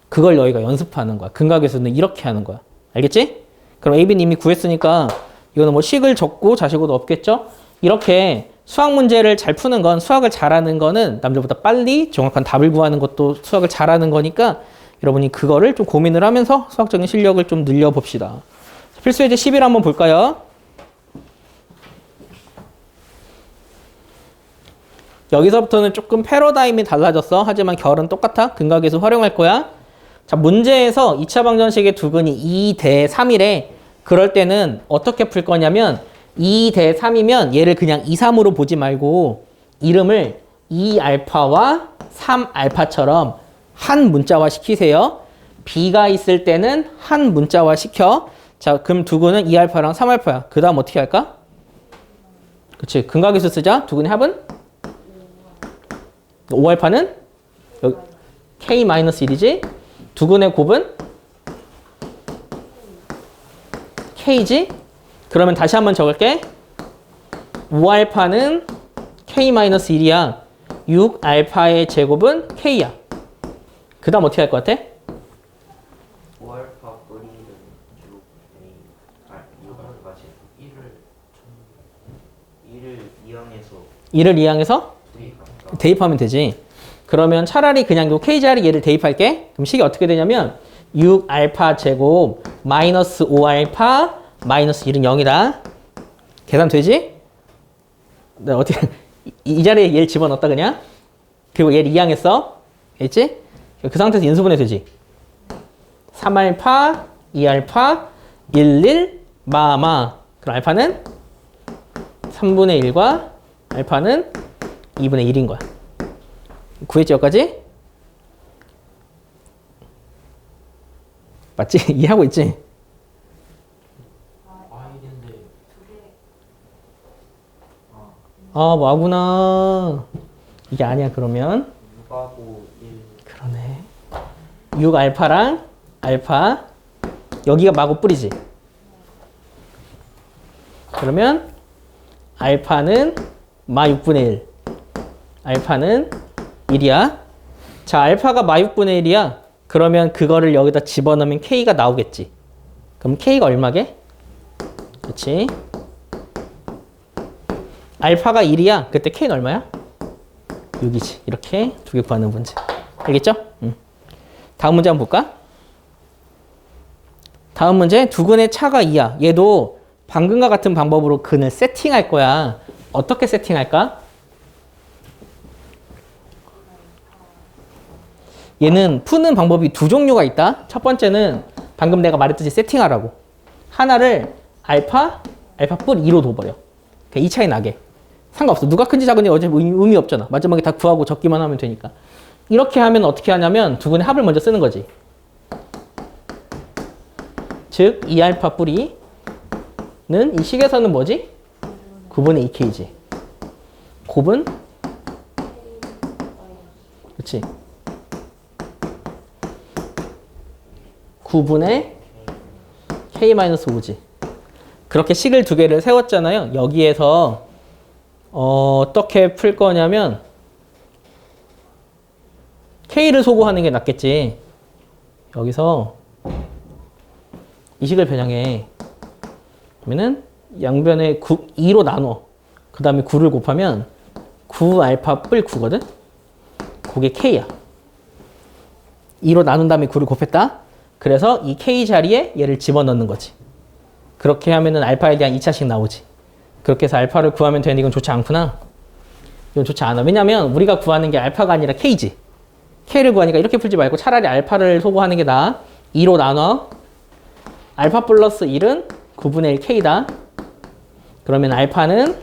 그걸 너희가 연습하는 거야. 근각에서는 이렇게 하는 거야. 알겠지? 그럼 A, B는 이미 구했으니까 이거는 뭐 식을 적고 자식고도 없겠죠? 이렇게 수학 문제를 잘 푸는 건, 수학을 잘하는 거는 남들보다 빨리 정확한 답을 구하는 것도 수학을 잘하는 거니까 여러분이 그거를 좀 고민을 하면서 수학적인 실력을 좀 늘려봅시다. 필수예제 11 한번 볼까요? 여기서부터는 조금 패러다임이 달라졌어. 하지만 결은 똑같아. 근각에서 활용할 거야. 자, 문제에서 2차 방정식의 두근이 2대 3이래. 그럴 때는 어떻게 풀 거냐면 2대 3이면 얘를 그냥 2, 3으로 보지 말고 이름을 2알파와 3알파처럼 한 문자화 시키세요. B가 있을 때는 한 문자화 시켜. 자, 그럼 두근은 2알파랑 3알파야. 그 다음 어떻게 할까? 그치, 근각에서 쓰자. 두근의 합은? 5알파는? 여기 K-1이지? 두근의 곱은? K지? 그러면 다시 한번 적을게. 5알파는 K-1이야. 6알파의 제곱은 K야. 그 다음 어떻게 할 것 같아? 5알파 뿌리는 6알파 제곱 1을 이항해서 1을 이항해서 대입하면 되지. 그러면 차라리 그냥 요 K자리 얘를 대입할게. 그럼 식이 어떻게 되냐면 6알파 제곱 마이너스 5알파 마이너스 1은 0이다. 계산 되지? 네, 어떻게 이 자리에 얘를 집어넣었다 그냥. 그리고 얘를 이항했어. 알겠지? 그 상태에서 인수분해 되지. 3알파, 2알파, 1, 마마. 그럼 알파는 3분의 1과 알파는 2분의 1인 거야. 구했지 여기까지? 맞지? 이해하고 있지? 아, 뭐하구나. 이게 아니야, 그러면. 6하고 1 그러네. 6알파랑 알파. 여기가 마구 뿌리지. 그러면 알파는 마 6분의 1. 알파는 1이야. 자, 알파가 마 6분의 1이야. 그러면 그거를 여기다 집어넣으면 K가 나오겠지. 그럼 K가 얼마게? 그렇지. 알파가 1이야. 그때 K는 얼마야? 6이지. 이렇게 두 개 구하는 문제. 알겠죠? 다음 문제 한번 볼까? 다음 문제. 두근의 차가 2야. 얘도 방금과 같은 방법으로 근을 세팅할 거야. 어떻게 세팅할까? 얘는 푸는 방법이 두 종류가 있다. 첫 번째는 방금 내가 말했듯이 세팅하라고. 하나를 알파 뿔 2로 둬버려. 이 차이 나게. 상관없어. 누가 큰지 작은지 어차피 의미 없잖아. 마지막에 다 구하고 적기만 하면 되니까. 이렇게 하면 어떻게 하냐면 두근의 합을 먼저 쓰는 거지. 즉 2알파 뿔이는 이 식에서는 뭐지? 9분의 2K지. 곱은? 그렇지. 9분의 K-5지. 그렇게 식을 두 개를 세웠잖아요. 여기에서 어떻게 풀 거냐면 K를 소구하는 게 낫겠지. 여기서 이 식을 변형해. 그러면은 양변에 2로 나눠. 그 다음에 9를 곱하면 9알파 뿔 9거든? 그게 K야. 2로 나눈 다음에 9를 곱했다. 그래서 이 K 자리에 얘를 집어넣는 거지. 그렇게 하면은 알파에 대한 2차식 나오지. 그렇게 해서 알파를 구하면 되는데 이건 좋지 않구나. 이건 좋지 않아. 왜냐면 우리가 구하는 게 알파가 아니라 K지. K를 구하니까 이렇게 풀지 말고 차라리 알파를 소구하는 게 나아. 2로 나눠. 알파 플러스 1은 9분의 1 K다. 그러면 알파는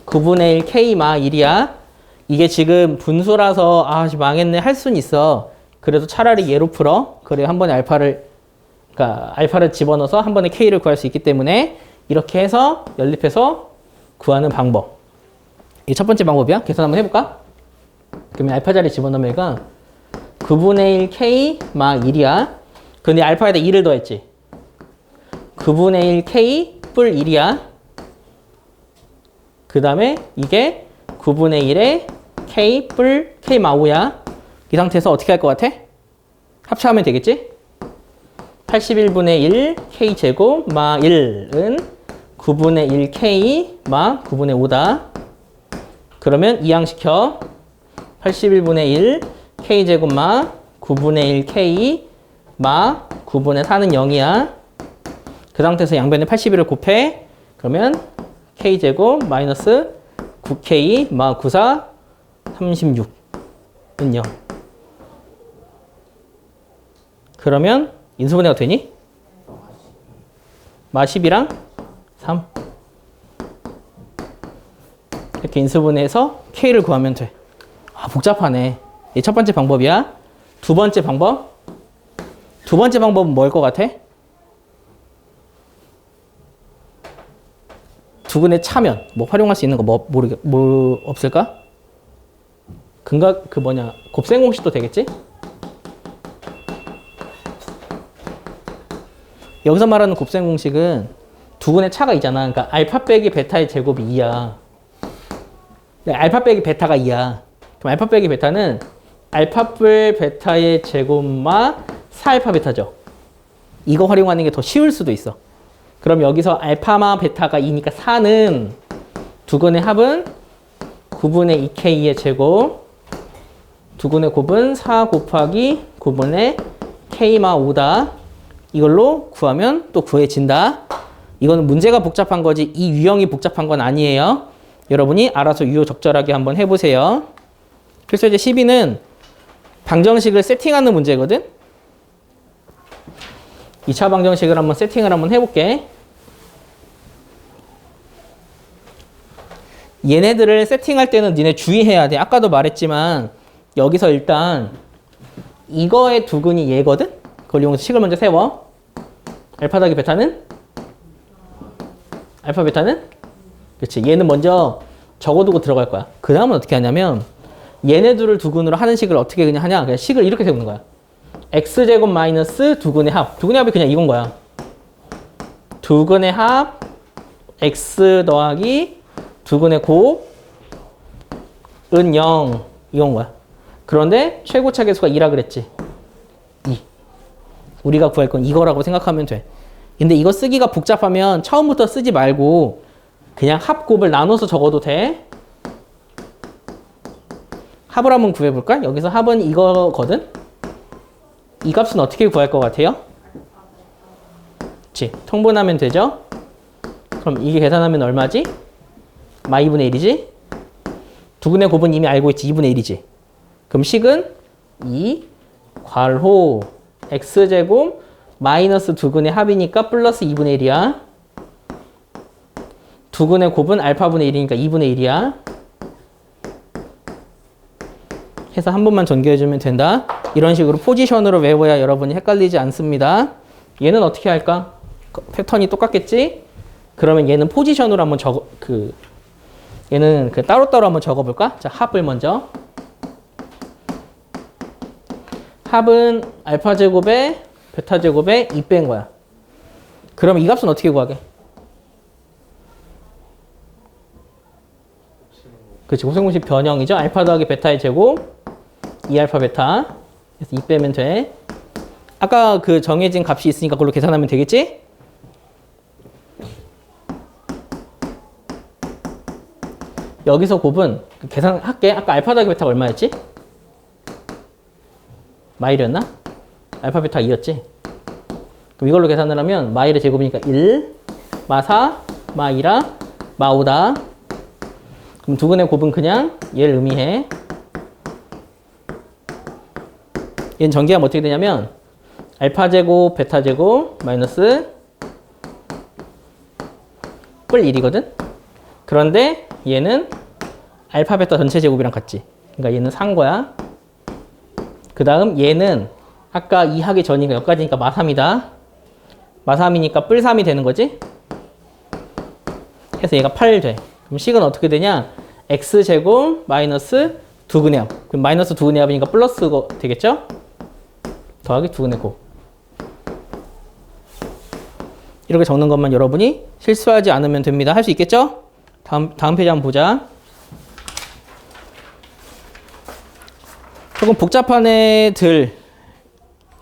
9분의 1 K 마 1이야. 이게 지금 분수라서 망했네 할 수는 있어. 그래도 차라리 얘로 풀어. 그래 한 번에 알파를 집어넣어서 한 번에 K를 구할 수 있기 때문에 이렇게 해서 연립해서 구하는 방법. 이게 첫 번째 방법이야. 계산 한번 해볼까? 그러면 알파 자리 집어넣으면 얘가 9분의 1 K 마 1이야. 근데 알파에다 2를 더했지. 9분의 1 K 뿔 1이야. 그 다음에 이게 9분의 1에 K 뿔 K 마 5야. 이 상태에서 어떻게 할 것 같아? 합쳐하면 되겠지? 81분의 1 K 제곱 마 1은 9분의 1 K 마 9분의 5다. 그러면 이항시켜. 81분의 1 K 제곱 마 9분의 1 K 마 9분의 4는 0이야. 그 상태에서 양변에 81을 곱해. 그러면 K 제곱 마이너스 9K 마 94 36은 0. 그러면 인수분해가 되니? 마 10이랑 3. 이렇게 인수분해해서 K를 구하면 돼. 아, 복잡하네. 이 첫 번째 방법이야. 두 번째 방법. 두 번째 방법은 뭐일 것 같아? 두근의 차면 뭐 활용할 수 있는 거 뭐 없을까? 곱셈 공식도 되겠지? 여기서 말하는 곱셈 공식은 두근의 차가 있잖아. 그러니까 알파 빼기 베타의 제곱이 2야. 알파 빼기 베타가 2야. 그럼 알파 빼기 베타는 알파 빼 베타의 제곱마 4알파 베타죠. 이거 활용하는 게 더 쉬울 수도 있어. 그럼 여기서 알파마 베타가 2니까 4는 두근의 합은 9분의 2k의 제곱, 두근의 곱은 4 곱하기 9분의 k마 5다. 이걸로 구하면 또 구해진다. 이거는 문제가 복잡한 거지 이 유형이 복잡한 건 아니에요. 여러분이 알아서 유효 적절하게 한번 해보세요. 그래서 이제 12는 방정식을 세팅하는 문제거든. 2차 방정식을 한번 세팅을 한번 해볼게. 얘네들을 세팅할 때는 니네 주의해야 돼. 아까도 말했지만 여기서 일단 이거의 두근이 얘거든? 그걸 이용해서 식을 먼저 세워. 알파 더하기 베타는? 알파 베타는? 그렇지. 얘는 먼저 적어두고 들어갈 거야. 그 다음은 어떻게 하냐면 얘네들을 두근으로 하는 식을 어떻게 그냥 하냐. 그냥 식을 이렇게 세우는 거야. x제곱 마이너스 두근의 합. 두근의 합이 그냥 이건 거야. 두근의 합 x 더하기 두근의 곱은 0 이건 거야. 그런데 최고차 계수가 2라 그랬지. 2. 우리가 구할 건 이거라고 생각하면 돼. 근데 이거 쓰기가 복잡하면 처음부터 쓰지 말고 그냥 합 곱을 나눠서 적어도 돼. 합을 한번 구해볼까? 여기서 합은 이거거든? 이 값은 어떻게 구할 것 같아요? 그치. 통분하면 되죠? 그럼 이게 계산하면 얼마지? 마 2분의 1이지? 두근의 곱은 이미 알고 있지. 2분의 1이지. 그럼 식은 2 괄호 x제곱 마이너스 두근의 합이니까 플러스 2분의 1이야. 두근의 곱은 알파분의 1이니까 2분의 1이야. 해서 한 번만 전개해주면 된다. 이런 식으로 포지션으로 외워야 여러분이 헷갈리지 않습니다. 얘는 어떻게 할까? 패턴이 똑같겠지? 그러면 얘는 포지션으로 한번 얘는 따로따로 한번 적어볼까? 자, 합을 먼저. 합은 알파 제곱에 베타 제곱에 2 뺀 거야. 그러면 이 값은 어떻게 구하게? 그렇지. 곱셈공식 변형이죠. 알파 더하기 베타의 제곱 2알파 베타. 그래서 2 빼면 돼. 아까 그 정해진 값이 있으니까 그걸로 계산하면 되겠지? 여기서 곱은 계산할게. 아까 알파 더하기 베타가 얼마였지? 마일이었나? 알파 베타 2였지? 그럼 이걸로 계산을 하면 마일의 제곱이니까 1, 마 4, 마 2라, 마 5다. 그럼 두근의 곱은 그냥 얘를 의미해. 얘는 전개하면 어떻게 되냐면 알파 제곱, 베타 제곱, 마이너스 뿔 1이거든? 그런데 얘는 알파 베타 전체 제곱이랑 같지. 그러니까 얘는 3인 거야. 그 다음 얘는 아까 2 하기 전이니까 여기까지니까 마 3이다. 마 3이니까 뿔 3이 되는 거지. 해서 얘가 8 돼. 그럼 식은 어떻게 되냐? x제곱 마이너스 두근의 합. 그럼 마이너스 두근의 합이니까 플러스 되겠죠? 더하기 두근의 곱. 이렇게 적는 것만 여러분이 실수하지 않으면 됩니다. 할 수 있겠죠? 다음 페이지 한번 보자. 조금 복잡한 애들,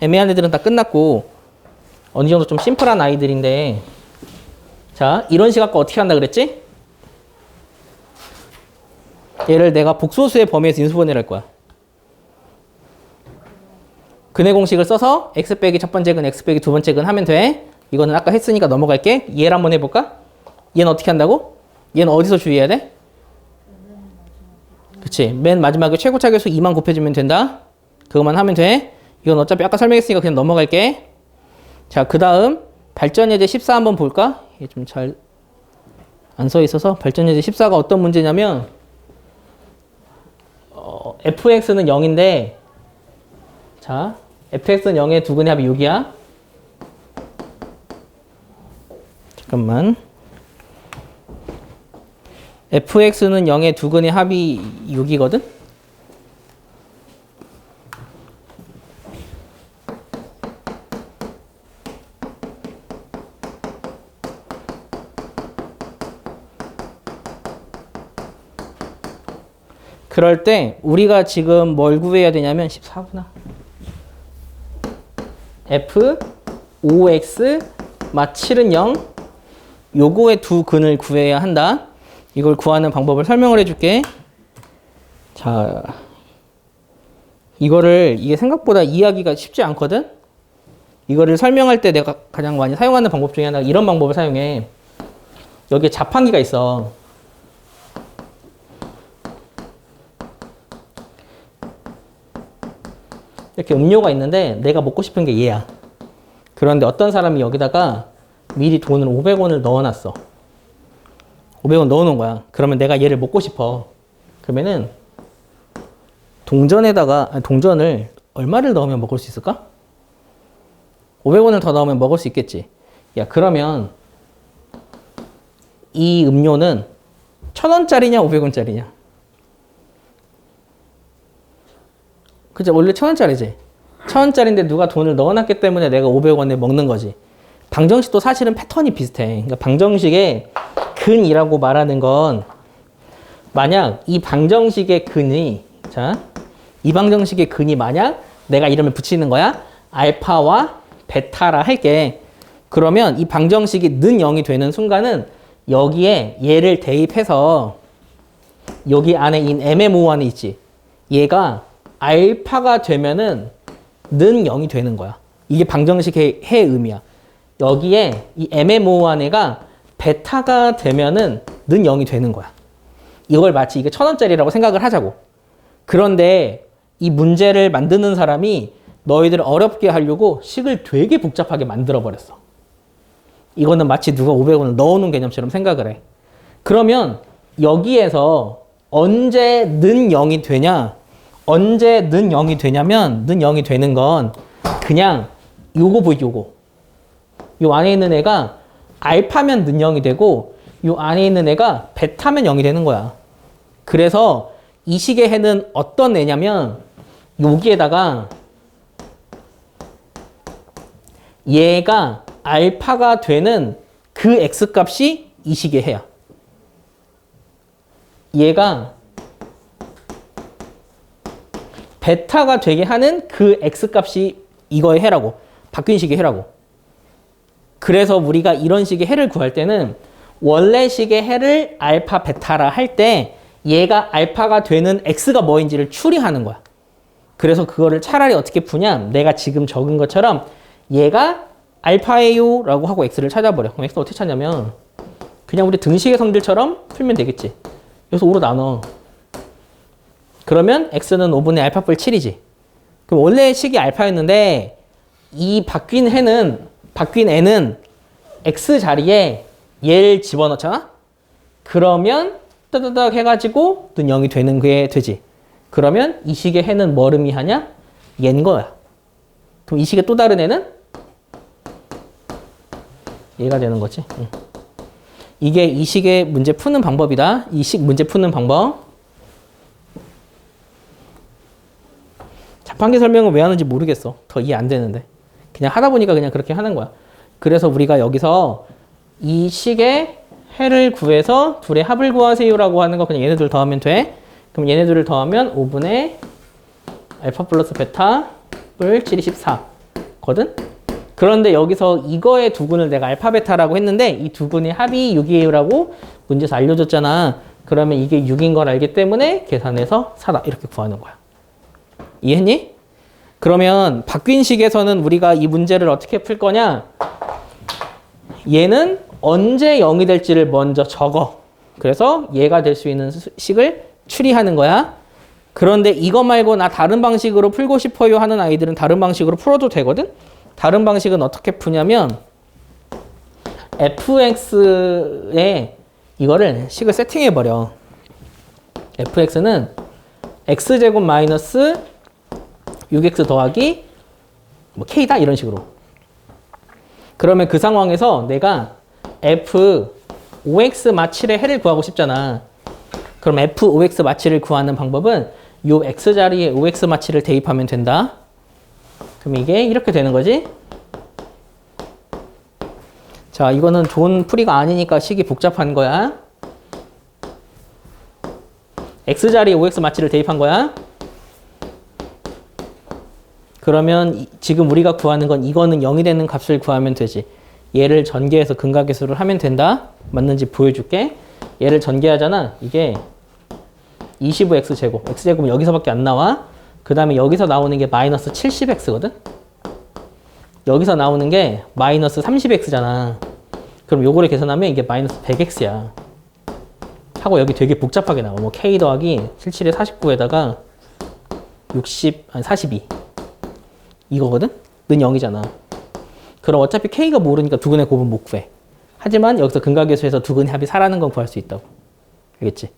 애매한 애들은 다 끝났고 어느 정도 좀 심플한 아이들인데, 자, 이런 식 아까 어떻게 한다 그랬지? 얘를 내가 복소수의 범위에서 인수분해를 할 거야. 근해 공식을 써서 x 빼기 첫 번째 근, x 빼기 두 번째 근 하면 돼. 이거는 아까 했으니까 넘어갈게. 얘를 한번 해볼까? 얘는 어떻게 한다고? 얘는 어디서 주의해야 돼? 그치. 맨 마지막에 최고 차계수 2만 곱해주면 된다. 그것만 하면 돼. 이건 어차피 아까 설명했으니까 그냥 넘어갈게. 자, 그 다음 발전 예제 14 한번 볼까? 이게 좀 잘 안 써 있어서 발전 예제 14가 어떤 문제냐면 fx는 0인데 자, fx는 0의 두근의 합이 6이야. 잠깐만. fx는 0의 두근의 합이 6이거든? 그럴 때 우리가 지금 뭘 구해야 되냐면 14구나. f 5x 마 7은 0 요거의 두 근을 구해야 한다. 이걸 구하는 방법을 설명을 해줄게. 자, 이게 생각보다 이해하기가 쉽지 않거든? 이거를 설명할 때 내가 가장 많이 사용하는 방법 중에 하나가 이런 방법을 사용해. 여기에 자판기가 있어. 이렇게 음료가 있는데 내가 먹고 싶은 게 얘야. 그런데 어떤 사람이 여기다가 미리 돈을 500원을 넣어놨어. 500원 넣어놓은 거야. 그러면 내가 얘를 먹고 싶어. 그러면은 동전을 얼마를 넣으면 먹을 수 있을까? 500원을 더 넣으면 먹을 수 있겠지. 야, 그러면 이 음료는 1,000원짜리냐 500원짜리냐? 그치, 원래 1,000원짜리지. 1,000원짜리인데 누가 돈을 넣어놨기 때문에 내가 500원에 먹는 거지. 방정식도 사실은 패턴이 비슷해. 그러니까 방정식의 근이라고 말하는 건 만약 이 방정식의 근이 이 방정식의 근이 만약 내가 이름을 붙이는 거야. 알파와 베타라 할게. 그러면 이 방정식이 는 0이 되는 순간은 여기에 얘를 대입해서 여기 안에 인 애매모호안에 있지. 얘가 알파가 되면은 는 0이 되는 거야. 이게 방정식의 해 의미야. 여기에 이 애매모호한 애가 베타가 되면은 는 0이 되는 거야. 이걸 마치 이게 1,000원짜리라고 생각을 하자고. 그런데 이 문제를 만드는 사람이 너희들 어렵게 하려고 식을 되게 복잡하게 만들어 버렸어. 이거는 마치 누가 500원을 넣어놓은 개념처럼 생각을 해. 그러면 여기에서 언제 는 0이 되냐? 언제 는 0이 되냐면 는 0이 되는 건 그냥 요거 보이 요거. 요 안에 있는 애가 알파면 는 0이 되고 요 안에 있는 애가 베타면 0이 되는 거야. 그래서 이 식의 해는 어떤 애냐면 여기에다가 얘가 알파가 되는 그 x값이 이 식의 해야. 얘가 베타가 되게 하는 그 x값이 이거의 해라고. 바뀐 식의 해라고. 그래서 우리가 이런 식의 해를 구할 때는 원래 식의 해를 알파 베타라 할 때 얘가 알파가 되는 x가 뭐인지를 추리하는 거야. 그래서 그거를 차라리 어떻게 푸냐? 내가 지금 적은 것처럼 얘가 알파예요 라고 하고 x를 찾아버려. 그럼 x는 어떻게 찾냐면 그냥 우리 등식의 성질처럼 풀면 되겠지. 여기서 5로 나눠. 그러면 x는 5분의 알파뿔 7이지. 그럼 원래 식이 알파였는데 이 바뀐 애는 x 자리에 얘를 집어넣잖아? 그러면 따다닥 해가지고 는 0이 되는 게 되지. 그러면 이 식의 해는 뭘 의미하냐? 얘인 거야. 그럼 이 식의 또 다른 애는 얘가 되는 거지. 응. 이게 이 식의 문제 푸는 방법이다. 이 식 문제 푸는 방법. 자판기 설명은 왜 하는지 모르겠어. 더 이해 안 되는데. 그냥 하다 보니까 그냥 그렇게 하는 거야. 그래서 우리가 여기서 이 식의 해를 구해서 둘의 합을 구하세요라고 하는 거 그냥 얘네들 더하면 돼. 그럼 얘네들을 더하면 5분의 알파 플러스 베타 뿔 7이 14거든? 그런데 여기서 이거의 두근을 내가 알파 베타라고 했는데 이 두근의 합이 6이에요라고 문제에서 알려줬잖아. 그러면 이게 6인 걸 알기 때문에 계산해서 4다 이렇게 구하는 거야. 이해했니? 그러면 바뀐 식에서는 우리가 이 문제를 어떻게 풀 거냐? 얘는 언제 0이 될지를 먼저 적어. 그래서 얘가 될 수 있는 식을 추리하는 거야. 그런데 이거 말고 나 다른 방식으로 풀고 싶어요 하는 아이들은 다른 방식으로 풀어도 되거든? 다른 방식은 어떻게 푸냐면 fx에 이거를 식을 세팅해버려. fx는 x제곱 마이너스 6x 더하기 뭐 k다 이런 식으로. 그러면 그 상황에서 내가 f 5x 마칠의 해를 구하고 싶잖아. 그럼 f 5x 마칠을 구하는 방법은 요 x 자리에 5x 마칠을 대입하면 된다. 그럼 이게 이렇게 되는 거지. 자, 이거는 좋은 풀이가 아니니까 식이 복잡한 거야. x 자리에 5x 마칠을 대입한 거야. 그러면 지금 우리가 구하는 건 이거는 0이 되는 값을 구하면 되지. 얘를 전개해서 근각계수를 하면 된다. 맞는지 보여줄게. 얘를 전개하잖아. 이게 25x제곱. x제곱은 여기서밖에 안 나와. 그 다음에 여기서 나오는 게 마이너스 70x거든. 여기서 나오는 게 마이너스 30x잖아. 그럼 요거를 계산하면 이게 마이너스 100x야. 하고 여기 되게 복잡하게 나와. 뭐 k 더하기 77에 49에다가 42 이거거든? 는 0이잖아. 그럼 어차피 k가 모르니까 두근의 곱은 못 구해. 하지만 여기서 근각계수에서 두근의 합이 4라는 건 구할 수 있다고. 알겠지?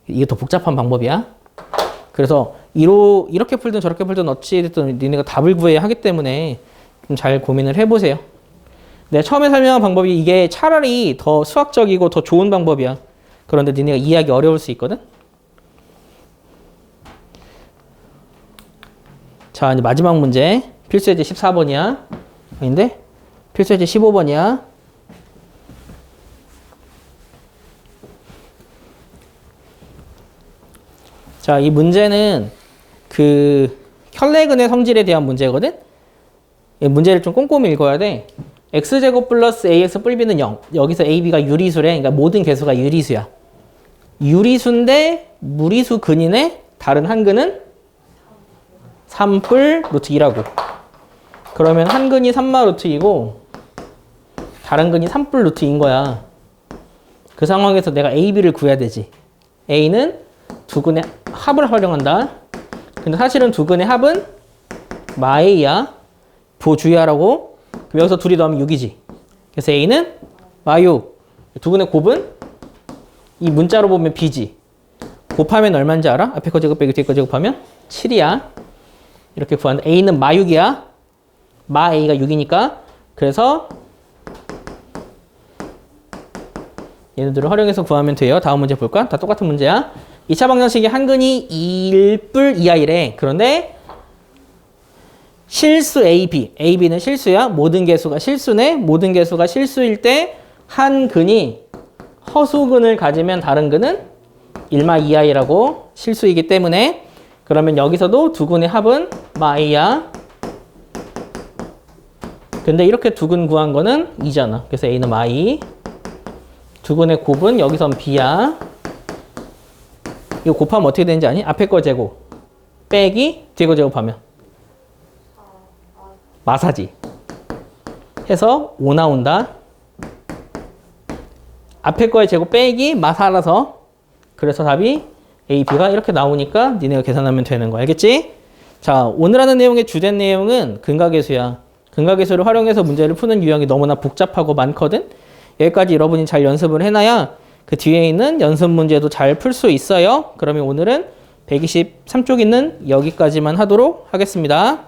이게 더 복잡한 방법이야. 그래서 이렇게 풀든 저렇게 풀든 어찌됐든 니네가 답을 구해야 하기 때문에 좀 잘 고민을 해보세요. 내가 처음에 설명한 방법이 이게 차라리 더 수학적이고 더 좋은 방법이야. 그런데 니네가 이해하기 어려울 수 있거든? 자, 이제 마지막 문제. 필수예제 14번이야. 아닌데? 필수예제 15번이야. 자, 이 문제는 그 혈내근의 성질에 대한 문제거든? 이 문제를 좀 꼼꼼히 읽어야 돼. x제곱 플러스 ax 뿔비는 0. 여기서 ab가 유리수래. 그러니까 모든 개수가 유리수야. 유리수인데 무리수 근이네. 다른 한 근은 3뿔 루트 2라고. 그러면 한 근이 3마 루트 2고 다른 근이 3뿔 루트 2인 거야. 그 상황에서 내가 a, b를 구해야 되지. a는 두 근의 합을 활용한다. 근데 사실은 두 근의 합은 마A야. 주의하라고. 그럼 여기서 둘이 더하면 6이지. 그래서 a는 마6. 두 근의 곱은 이 문자로 보면 b지. 곱하면 얼마인지 알아? 앞에 거 제곱 빼기 뒤에 거 제곱하면 7이야. 이렇게 구하는데 a는 마6이야. 마 a가 6이니까. 그래서 얘네들을 활용해서 구하면 돼요. 다음 문제 볼까? 다 똑같은 문제야. 2차 방정식의 한 근이 1뿔 2i래. 그런데 실수 AB, AB는 실수야. 모든 개수가 실수네. 모든 개수가 실수일 때 한 근이 허수근을 가지면 다른 근은 1마 2i라고 실수이기 때문에 그러면 여기서도 두 근의 합은 마 a야. 근데 이렇게 두 근 구한 거는 2잖아. 그래서 a는 마 2. 두 근의 곱은 여기선 b야. 이거 곱하면 어떻게 되는지 아니? 앞에 거 제곱 빼기 뒤에 거 제곱하면 마사지 해서 5 나온다. 앞에 거의 제곱 빼기 마사라서 그래서 답이 A, B가 이렇게 나오니까 니네가 계산하면 되는 거 알겠지? 자, 오늘 하는 내용의 주된 내용은 근각계수야. 근각계수를 활용해서 문제를 푸는 유형이 너무나 복잡하고 많거든? 여기까지 여러분이 잘 연습을 해놔야 그 뒤에 있는 연습 문제도 잘 풀 수 있어요. 그러면 오늘은 123쪽 있는 여기까지만 하도록 하겠습니다.